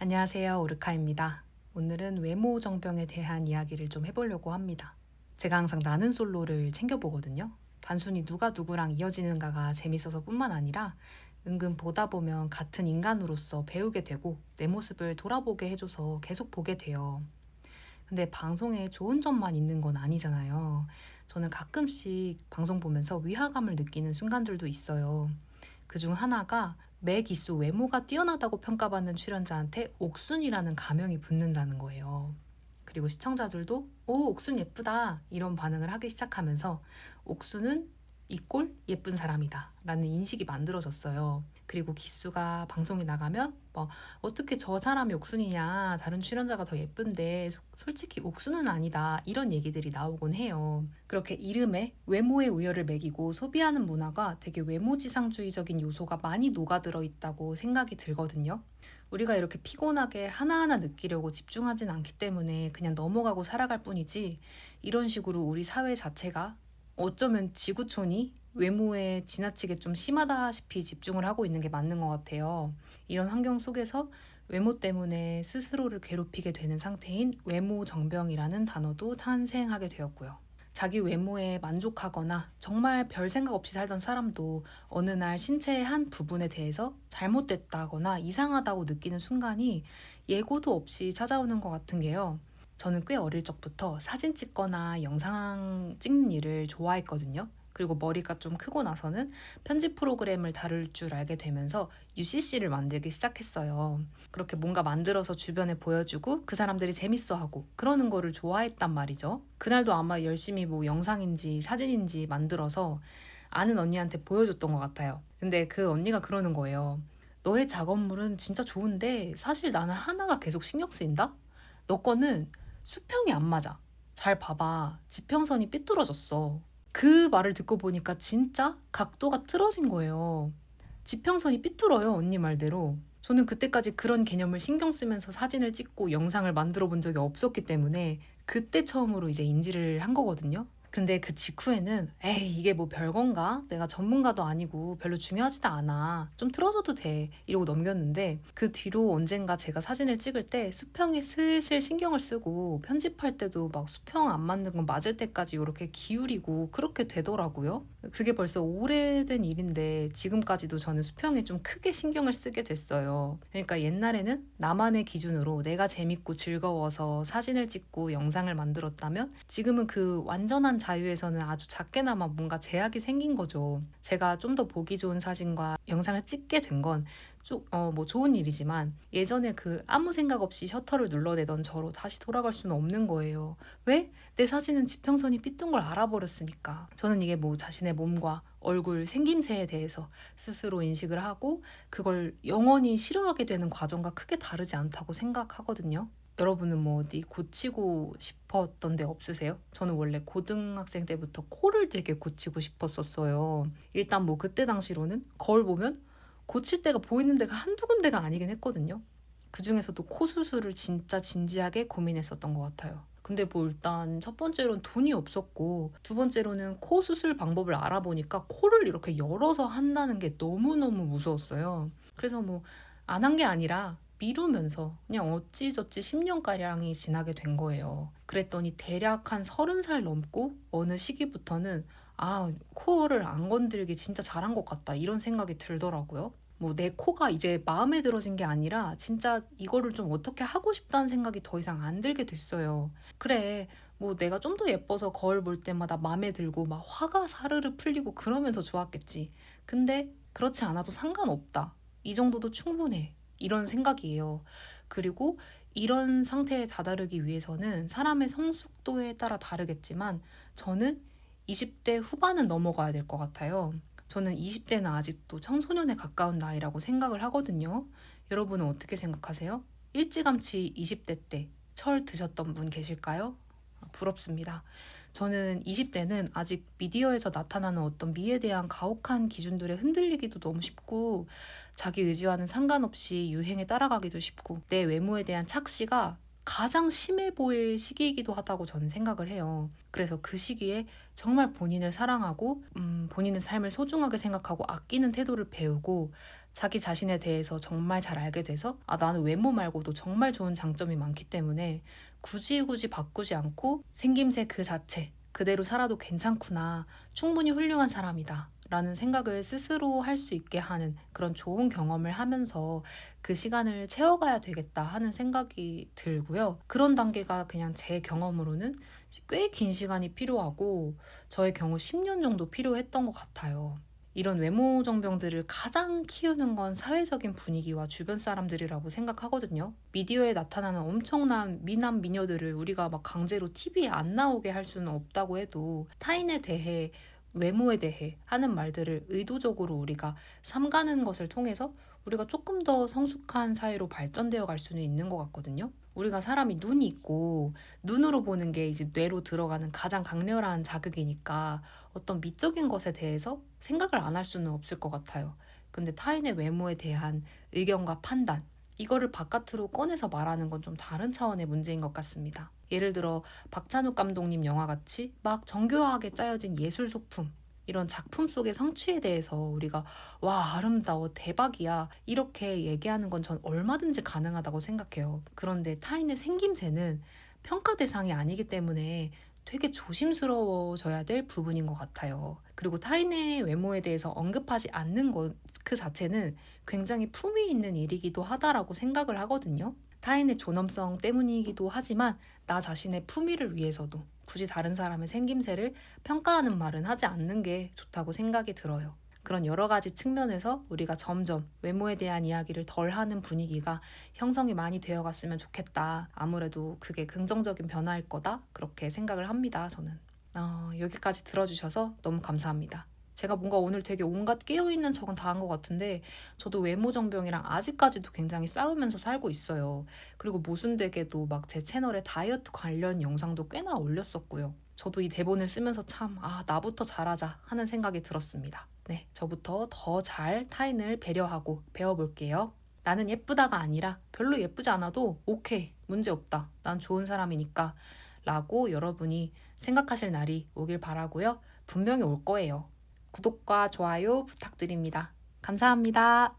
안녕하세요. 오르카입니다. 오늘은 외모 정병에 대한 이야기를 좀 해보려고 합니다. 제가 항상 나는 솔로를 챙겨보거든요. 단순히 누가 누구랑 이어지는가가 재밌어서 뿐만 아니라 은근 보다 보면 같은 인간으로서 배우게 되고 내 모습을 돌아보게 해줘서 계속 보게 돼요. 근데 방송에 좋은 점만 있는 건 아니잖아요. 저는 가끔씩 방송 보면서 위화감을 느끼는 순간들도 있어요. 그중 하나가 매 기수 외모가 뛰어나다고 평가받는 출연자한테 옥순이라는 가명이 붙는다는 거예요. 그리고 시청자들도 오, 옥순 예쁘다 이런 반응을 하기 시작하면서 옥순은 이꼴 예쁜 사람이다 라는 인식이 만들어졌어요. 그리고 기수가 방송에 나가면 뭐 어떻게 저 사람이 옥순이냐, 다른 출연자가 더 예쁜데 솔직히 옥순은 아니다 이런 얘기들이 나오곤 해요. 그렇게 이름에 외모의 우열을 매기고 소비하는 문화가 되게 외모지상주의적인 요소가 많이 녹아들어 있다고 생각이 들거든요. 우리가 이렇게 피곤하게 하나하나 느끼려고 집중하진 않기 때문에 그냥 넘어가고 살아갈 뿐이지, 이런 식으로 우리 사회 자체가 어쩌면 지구촌이 외모에 지나치게 좀 심하다시피 집중을 하고 있는 게 맞는 것 같아요. 이런 환경 속에서 외모 때문에 스스로를 괴롭히게 되는 상태인 외모 정병이라는 단어도 탄생하게 되었고요. 자기 외모에 만족하거나 정말 별 생각 없이 살던 사람도 어느 날 신체의 한 부분에 대해서 잘못됐다거나 이상하다고 느끼는 순간이 예고도 없이 찾아오는 것 같은 게요. 저는 꽤 어릴 적부터 사진 찍거나 영상 찍는 일을 좋아했거든요. 그리고 머리가 좀 크고 나서는 편집 프로그램을 다룰 줄 알게 되면서 UCC를 만들기 시작했어요. 그렇게 뭔가 만들어서 주변에 보여주고 그 사람들이 재밌어하고 그러는 거를 좋아했단 말이죠. 그날도 아마 열심히 뭐 영상인지 사진인지 만들어서 아는 언니한테 보여줬던 것 같아요. 근데 그 언니가 그러는 거예요. 너의 작업물은 진짜 좋은데 사실 나는 하나가 계속 신경 쓰인다? 너 거는 수평이 안 맞아. 잘 봐봐. 지평선이 삐뚤어졌어. 그 말을 듣고 보니까 진짜 각도가 틀어진 거예요. 지평선이 삐뚤어요, 언니 말대로. 저는 그때까지 그런 개념을 신경 쓰면서 사진을 찍고 영상을 만들어 본 적이 없었기 때문에 그때 처음으로 이제 인지를 한 거거든요. 근데 그 직후에는 에이, 이게 뭐 별건가? 내가 전문가도 아니고 별로 중요하지도 않아. 좀 틀어줘도 돼. 이러고 넘겼는데 그 뒤로 언젠가 제가 사진을 찍을 때 수평에 슬슬 신경을 쓰고 편집할 때도 막 수평 안 맞는 건 맞을 때까지 이렇게 기울이고 그렇게 되더라고요. 그게 벌써 오래된 일인데 지금까지도 저는 수평에 좀 크게 신경을 쓰게 됐어요. 그러니까 옛날에는 나만의 기준으로 내가 재밌고 즐거워서 사진을 찍고 영상을 만들었다면 지금은 그 완전한 자유에서는 아주 작게나마 뭔가 제약이 생긴 거죠. 제가 좀 더 보기 좋은 사진과 영상을 찍게 된 건 뭐 좋은 일이지만 예전에 그 아무 생각 없이 셔터를 눌러대던 저로 다시 돌아갈 수는 없는 거예요. 왜? 내 사진은 지평선이 삐뚤은 걸 알아버렸으니까. 저는 이게 뭐 자신의 몸과 얼굴 생김새에 대해서 스스로 인식을 하고 그걸 영원히 싫어하게 되는 과정과 크게 다르지 않다고 생각하거든요. 여러분은 뭐 어디 고치고 싶었던 데 없으세요? 저는 원래 고등학생 때부터 코를 되게 고치고 싶었었어요. 일단 뭐 그때 당시로는 거울 보면 고칠 데가 보이는 데가 한두 군데가 아니긴 했거든요. 그 중에서도 코 수술을 진짜 진지하게 고민했었던 것 같아요. 근데 뭐 일단 첫 번째로는 돈이 없었고 두 번째로는 코 수술 방법을 알아보니까 코를 이렇게 열어서 한다는 게 너무너무 무서웠어요. 그래서 뭐 안 한 게 아니라 미루면서 그냥 어찌저찌 10년가량이 지나게 된 거예요. 그랬더니 대략 한 30살 넘고 어느 시기부터는 아, 코를 안 건들기 진짜 잘한 것 같다 이런 생각이 들더라고요. 뭐 내 코가 이제 마음에 들어진 게 아니라 진짜 이거를 좀 어떻게 하고 싶다는 생각이 더 이상 안 들게 됐어요. 그래, 뭐 내가 좀 더 예뻐서 거울 볼 때마다 마음에 들고 막 화가 사르르 풀리고 그러면 더 좋았겠지. 근데 그렇지 않아도 상관없다. 이 정도도 충분해. 이런 생각이에요. 그리고 이런 상태에 다다르기 위해서는 사람의 성숙도에 따라 다르겠지만 저는 20대 후반은 넘어가야 될 것 같아요. 저는 20대는 아직도 청소년에 가까운 나이라고 생각을 하거든요. 여러분은 어떻게 생각하세요? 일찌감치 20대 때 철 드셨던 분 계실까요? 부럽습니다. 저는 20대는 아직 미디어에서 나타나는 어떤 미에 대한 가혹한 기준들에 흔들리기도 너무 쉽고 자기 의지와는 상관없이 유행에 따라가기도 쉽고 내 외모에 대한 착시가 가장 심해 보일 시기이기도 하다고 저는 생각을 해요. 그래서 그 시기에 정말 본인을 사랑하고 본인의 삶을 소중하게 생각하고 아끼는 태도를 배우고 자기 자신에 대해서 정말 잘 알게 돼서 나는 외모 말고도 정말 좋은 장점이 많기 때문에 굳이 바꾸지 않고 생김새 그 자체 그대로 살아도 괜찮구나. 충분히 훌륭한 사람이다. 라는 생각을 스스로 할 수 있게 하는 그런 좋은 경험을 하면서 그 시간을 채워가야 되겠다 하는 생각이 들고요. 그런 단계가 그냥 제 경험으로는 꽤 긴 시간이 필요하고 저의 경우 10년 정도 필요했던 것 같아요. 이런 외모 정병들을 가장 키우는 건 사회적인 분위기와 주변 사람들이라고 생각하거든요. 미디어에 나타나는 엄청난 미남 미녀들을 우리가 막 강제로 TV에 안 나오게 할 수는 없다고 해도 타인에 대해 외모에 대해 하는 말들을 의도적으로 우리가 삼가는 것을 통해서 우리가 조금 더 성숙한 사회로 발전되어 갈 수는 있는 것 같거든요. 우리가 사람이 눈이 있고 눈으로 보는 게 이제 뇌로 들어가는 가장 강렬한 자극이니까 어떤 미적인 것에 대해서 생각을 안 할 수는 없을 것 같아요. 근데 타인의 외모에 대한 의견과 판단, 이거를 바깥으로 꺼내서 말하는 건 좀 다른 차원의 문제인 것 같습니다. 예를 들어 박찬욱 감독님 영화같이 막 정교하게 짜여진 예술 소품, 이런 작품 속의 성취에 대해서 우리가 와 아름다워 대박이야 이렇게 얘기하는 건 전 얼마든지 가능하다고 생각해요. 그런데 타인의 생김새는 평가 대상이 아니기 때문에 되게 조심스러워져야 될 부분인 것 같아요. 그리고 타인의 외모에 대해서 언급하지 않는 것 그 자체는 굉장히 품위 있는 일이기도 하다라고 생각을 하거든요. 타인의 존엄성 때문이기도 하지만 나 자신의 품위를 위해서도 굳이 다른 사람의 생김새를 평가하는 말은 하지 않는 게 좋다고 생각이 들어요. 그런 여러 가지 측면에서 우리가 점점 외모에 대한 이야기를 덜 하는 분위기가 형성이 많이 되어 갔으면 좋겠다. 아무래도 그게 긍정적인 변화일 거다. 그렇게 생각을 합니다, 저는. 여기까지 들어주셔서 너무 감사합니다. 제가 뭔가 오늘 되게 온갖 깨어있는 척은 다 한 것 같은데 저도 외모 정병이랑 아직까지도 굉장히 싸우면서 살고 있어요. 그리고 모순되게도 막 제 채널에 다이어트 관련 영상도 꽤나 올렸었고요. 저도 이 대본을 쓰면서 참, 나부터 잘하자 하는 생각이 들었습니다. 네, 저부터 더 잘 타인을 배려하고 배워볼게요. 나는 예쁘다가 아니라 별로 예쁘지 않아도 오케이, 문제 없다. 난 좋은 사람이니까. 라고 여러분이 생각하실 날이 오길 바라고요. 분명히 올 거예요. 구독과 좋아요 부탁드립니다. 감사합니다.